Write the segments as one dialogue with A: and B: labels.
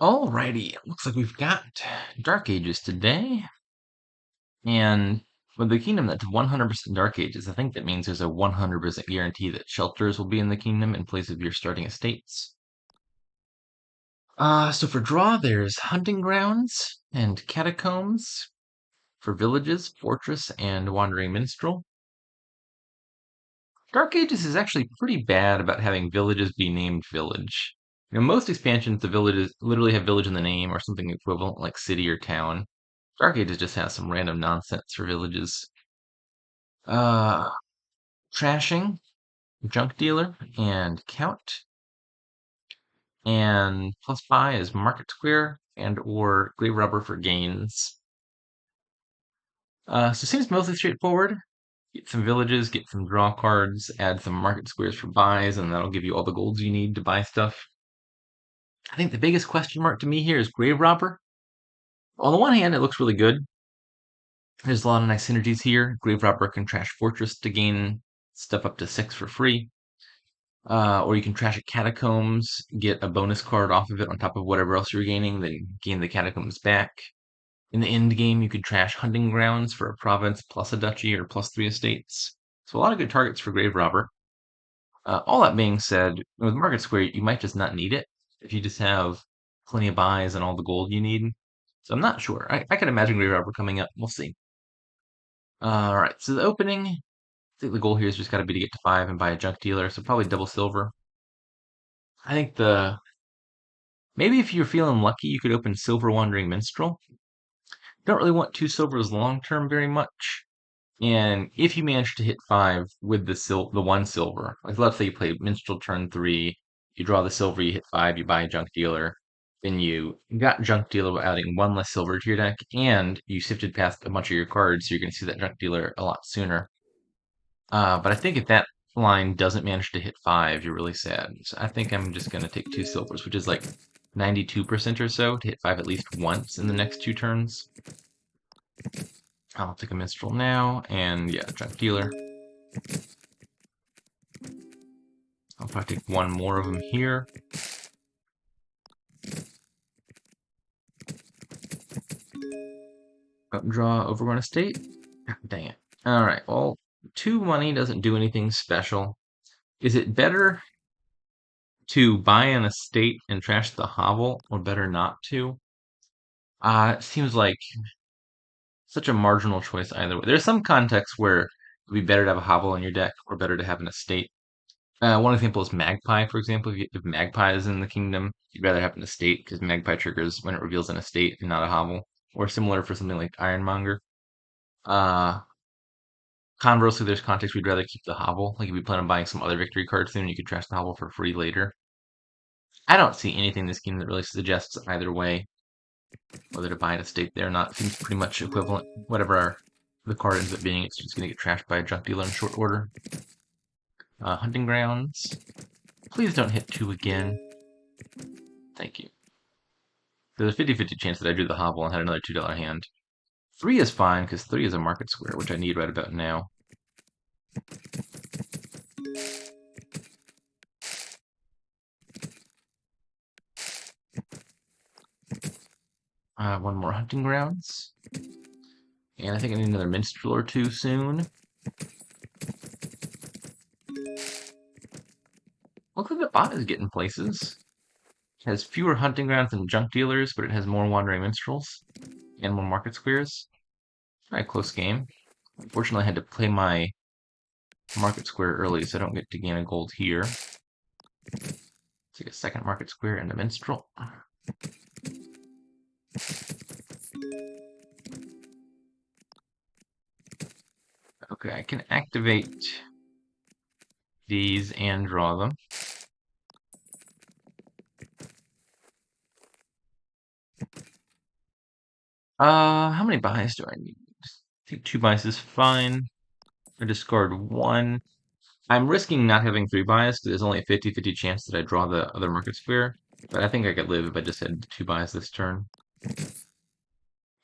A: Alrighty, looks like we've got Dark Ages today. And with the kingdom that's 100% Dark Ages, I think that means there's a 100% guarantee that shelters will be in the kingdom in place of your starting estates. So for draw, there's hunting grounds and catacombs. For villages, fortress and wandering minstrel. Dark Ages is actually pretty bad about having villages be named village. Most expansions, the villages literally have village in the name or something equivalent like city or town. Dark Ages just has some random nonsense for villages. Uh, Trashing, Junk Dealer, and Count. And plus buy is Market Square and or Grave Robber for gains. So it seems mostly straightforward. Get some villages, get some draw cards, add some market squares for buys, and that'll give you all the golds you need to buy stuff. I think the biggest question mark to me here is Grave Robber. On the one hand, it looks really good. There's a lot of nice synergies here. Grave Robber can trash Fortress to gain stuff up to 6 for free. Or you can trash a Catacombs, get a bonus card off of it on top of whatever else you're gaining, then gain the Catacombs back. In the end game, you could trash Hunting Grounds for a province plus a duchy or plus 3 estates. So a lot of good targets for Grave Robber. All that being said, with Market Square, you might just not need it if you just have plenty of buys and all the gold you need. So I'm not sure. I could imagine Grave Robber coming up. We'll see. All right, so the opening, I think the goal here is just got to be to get to 5 and buy a junk dealer, so probably double silver. I think maybe if you're feeling lucky, you could open Silver Wandering Minstrel. Don't really want 2 silvers long term very much. And if you manage to hit 5 with the 1 silver, like let's say you play Minstrel turn 3, you draw the silver, you hit 5, you buy a junk dealer, then you got junk dealer by adding 1 less silver to your deck, and you sifted past a bunch of your cards, so you're going to see that junk dealer a lot sooner. But I think if that line doesn't manage to hit 5, you're really sad. So I think I'm just going to take 2 silvers, which is like 92% or so to hit 5 at least once in the next 2 turns. I'll take a Minstrel now, and yeah, junk dealer. I'll probably take 1 more of them here. Draw Overrun Estate. God, dang it. Alright, well, 2 money doesn't do anything special. Is it better to buy an estate and trash the hovel, or better not to? It seems like such a marginal choice either way. There's some contexts where it would be better to have a hovel in your deck, or better to have an estate. One example is Magpie, for example. If Magpie is in the kingdom, you'd rather have an estate because Magpie triggers when it reveals an estate and not a hovel. Or similar for something like Ironmonger. Uh, Conversely, there's contexts we'd rather keep the hovel. Like if you plan on buying some other victory card soon, you could trash the hovel for free later. I don't see anything in this game that really suggests either way, whether to buy an estate there or not. It seems pretty much equivalent. Whatever the card ends up being, it's just going to get trashed by a junk dealer in short order. Hunting Grounds. Please don't hit 2 again. Thank you. There's a 50-50 chance that I drew the hovel and had another $2 hand. 3 is fine, because 3 is a market square, which I need right about now. One more Hunting Grounds. And I think I need another Minstrel or 2 soon. Looks like the bot is getting places. It has fewer Hunting Grounds than Junk Dealers, but it has more Wandering Minstrels and more Market Squares. Very close game. Unfortunately, I had to play my Market Square early, so I don't get to gain a gold here. Take a second Market Square and a Minstrel. Okay, I can activate these and draw them. How many buys do I need? I think 2 buys is fine. I discard 1. I'm risking not having 3 buys because there's only a 50-50 chance that I draw the other Market Square. But I think I could live if I just had 2 buys this turn.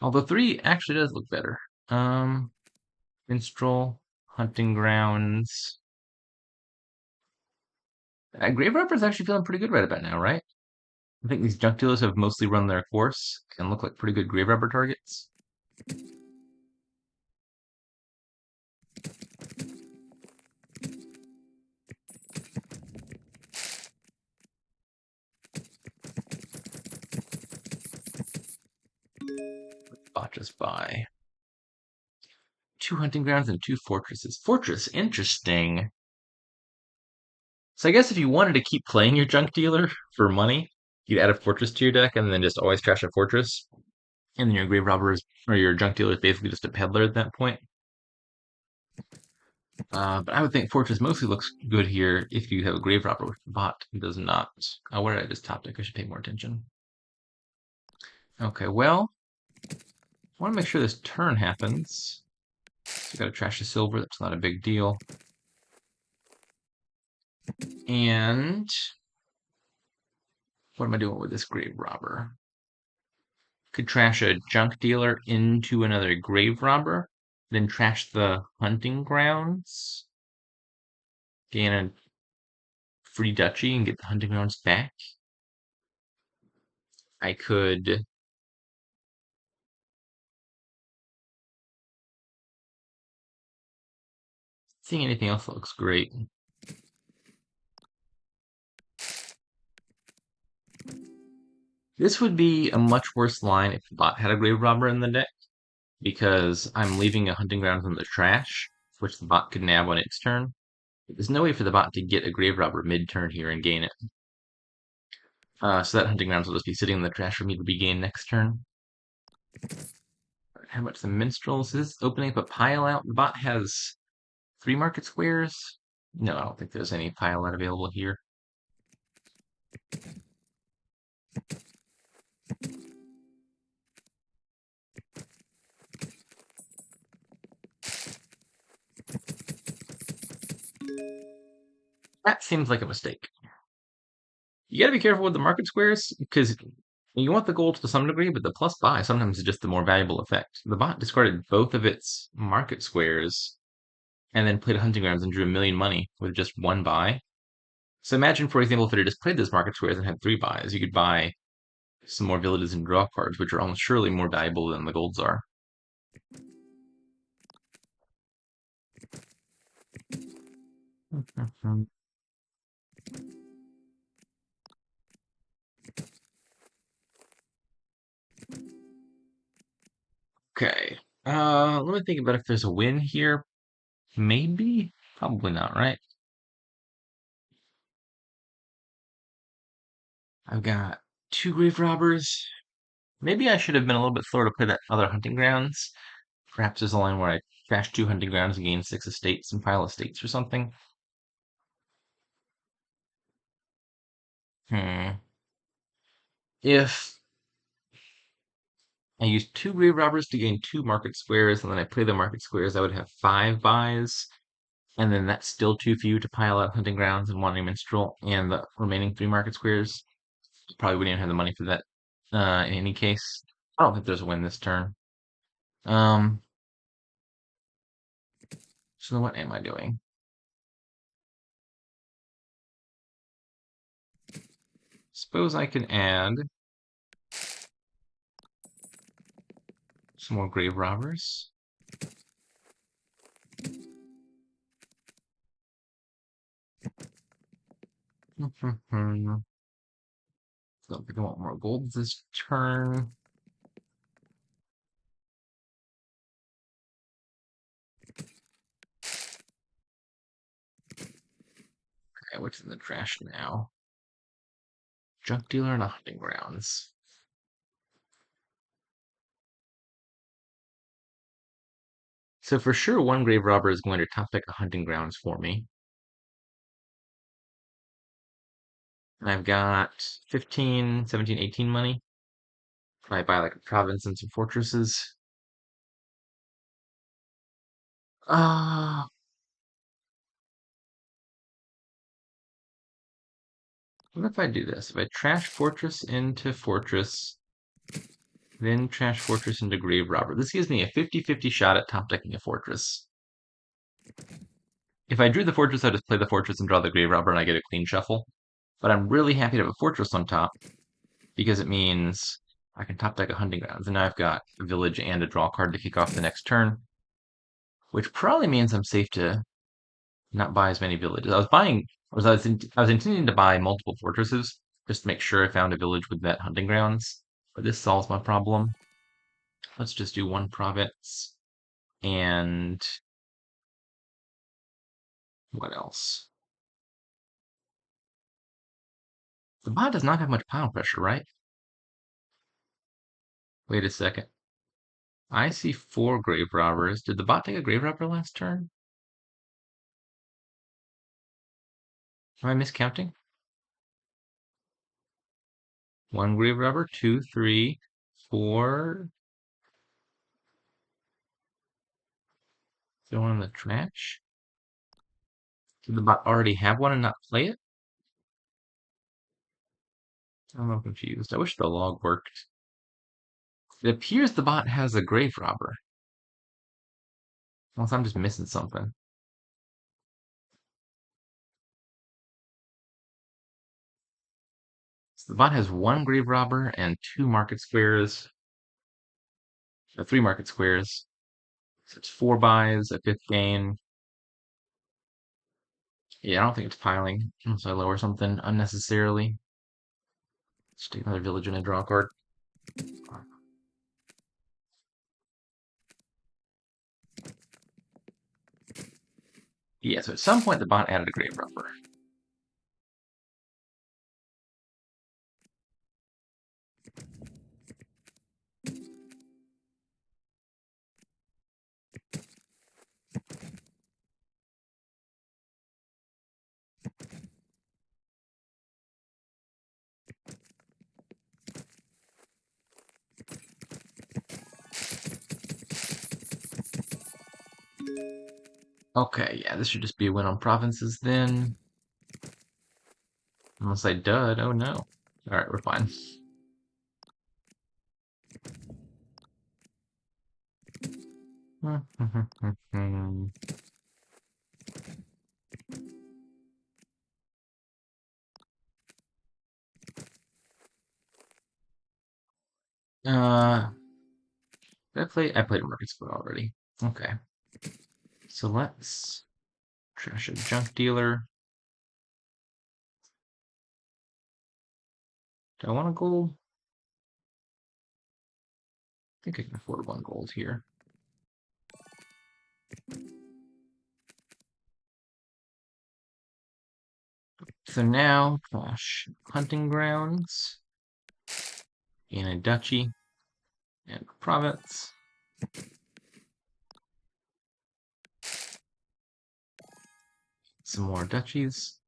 A: Although 3 actually does look better. Minstrel, Hunting Grounds. Grave Robber is actually feeling pretty good right about now, right? I think these junk dealers have mostly run their course and look like pretty good grave robber targets. Bot just buy 2 hunting grounds and 2 fortresses. Fortress, interesting. So I guess if you wanted to keep playing your junk dealer for money, you'd add a fortress to your deck and then just always trash a fortress. And then your grave robber is, or your junk dealer is basically just a peddler at that point. But I would think fortress mostly looks good here if you have a grave robber, which the bot does not. Where did I just top deck? I should pay more attention. Okay, well, I want to make sure this turn happens. So gotta trash the silver, that's not a big deal. And what am I doing with this grave robber? Could trash a junk dealer into another grave robber, then trash the hunting grounds, gain a free duchy and get the hunting grounds back. I could see anything else that looks great. This would be a much worse line if the bot had a grave robber in the deck, because I'm leaving a hunting grounds in the trash, which the bot could nab on its turn. There's no way for the bot to get a grave robber mid-turn here and gain it. So that hunting grounds will just be sitting in the trash for me to regain next turn. How much the minstrels is opening up a pile out? The bot has 3 market squares. No, I don't think there's any pile out available here. That seems like a mistake. You gotta be careful with the market squares, because you want the gold to some degree, but the plus buy sometimes is just the more valuable effect. The bot discarded both of its market squares and then played hunting grounds and drew a million money with just 1 buy. So imagine, for example, if it had just played those market squares and had 3 buys, you could buy some more villages and draw cards, which are almost surely more valuable than the golds are. Okay. Let me think about if there's a win here. Maybe? Probably not, right? I've got 2 grave robbers. Maybe I should have been a little bit slower to play that other hunting grounds. Perhaps there's a line where I trash 2 hunting grounds and gain 6 estates and pile estates or something. If I use 2 grave robbers to gain 2 market squares, and then I play the market squares, I would have 5 buys. And then that's still too few to pile out hunting grounds and wanting minstrel and the remaining 3 market squares. Probably wouldn't even have the money for that in any case. I don't think there's a win this turn. Um, so what am I doing? Suppose I can add some more grave robbers. Don't think I want more gold this turn. Okay, what's in the trash now? Junk dealer and a hunting grounds. So for sure, 1 grave robber is going to top deck a hunting grounds for me. And I've got 15, 17, 18 money. Probably buy like a province and some fortresses. What if I do this? If I trash fortress into fortress, then trash fortress into grave robber. This gives me a 50-50 shot at top decking a fortress. If I drew the fortress, I just play the fortress and draw the grave robber and I get a clean shuffle. But I'm really happy to have a fortress on top. because it means I can top deck a hunting grounds, and now I've got a village and a draw card to kick off the next turn, which probably means I'm safe to not buy as many villages. I was intending to buy multiple fortresses just to make sure I found a village with that hunting grounds, but this solves my problem. Let's just do one province and what else? The bot does not have much pile pressure, right? Wait a second. I see 4 grave robbers. Did the bot take a grave robber last turn? Am I miscounting? 1 grave robber, 2, 3, 4. Throw one in the trash. Did the bot already have one and not play it? I'm confused. I wish the log worked. It appears the bot has a grave robber. Unless I'm just missing something. So the bot has 1 grave robber and 2 market squares. 3 market squares. So it's 4 buys, a 5th gain. Yeah, I don't think it's piling, unless I lower something unnecessarily. Let's take another village and a draw card. Yeah, so at some point the bot added a grave robber. Okay, yeah, this should just be a win on provinces then. Unless I dud, oh no. Alright, we're fine. Uh, I played Market Split already. Okay. So let's trash a junk dealer. Do I want a gold? I think I can afford 1 gold here. So now, trash hunting grounds in a duchy and province. Some more duchies.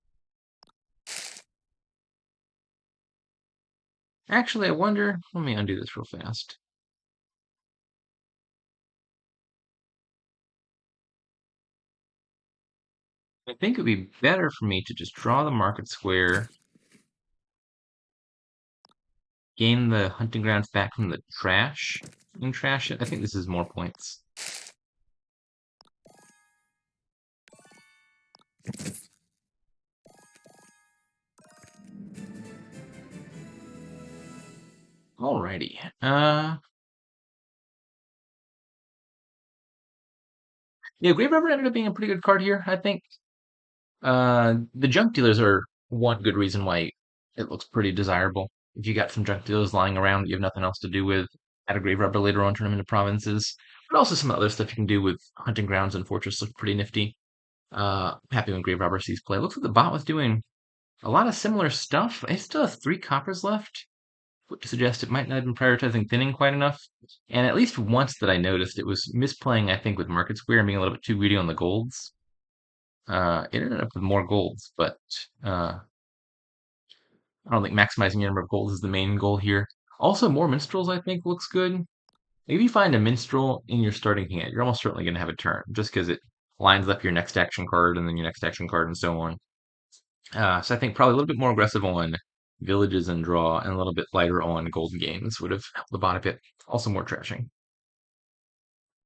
A: Actually, I wonder, let me undo this real fast. I think it would be better for me to just draw the market square, gain the hunting grounds back from the trash, and trash it. I think this is more points. Alrighty. Yeah, Grave Robber ended up being a pretty good card here, I think. The junk dealers are one good reason why it looks pretty desirable. If you got some junk dealers lying around that you have nothing else to do with, add a Grave Robber later on, turn them into provinces. But also some other stuff you can do with hunting grounds and fortress look pretty nifty. Happy when Grave Robber sees play. Looks like the bot was doing a lot of similar stuff. It still has 3 coppers left, which suggests it might not have been prioritizing thinning quite enough. And at least once that I noticed, it was misplaying, I think, with Market Square and being a little bit too greedy on the golds. It ended up with more golds, but I don't think maximizing your number of golds is the main goal here. Also, more minstrels, I think, looks good. If you find a minstrel in your starting hand, you're almost certainly going to have a turn, just because it lines up your next action card and then your next action card and so on. So I think probably a little bit more aggressive on villages and draw, and a little bit lighter on golden gains would have helped the bot a bit. Also more trashing.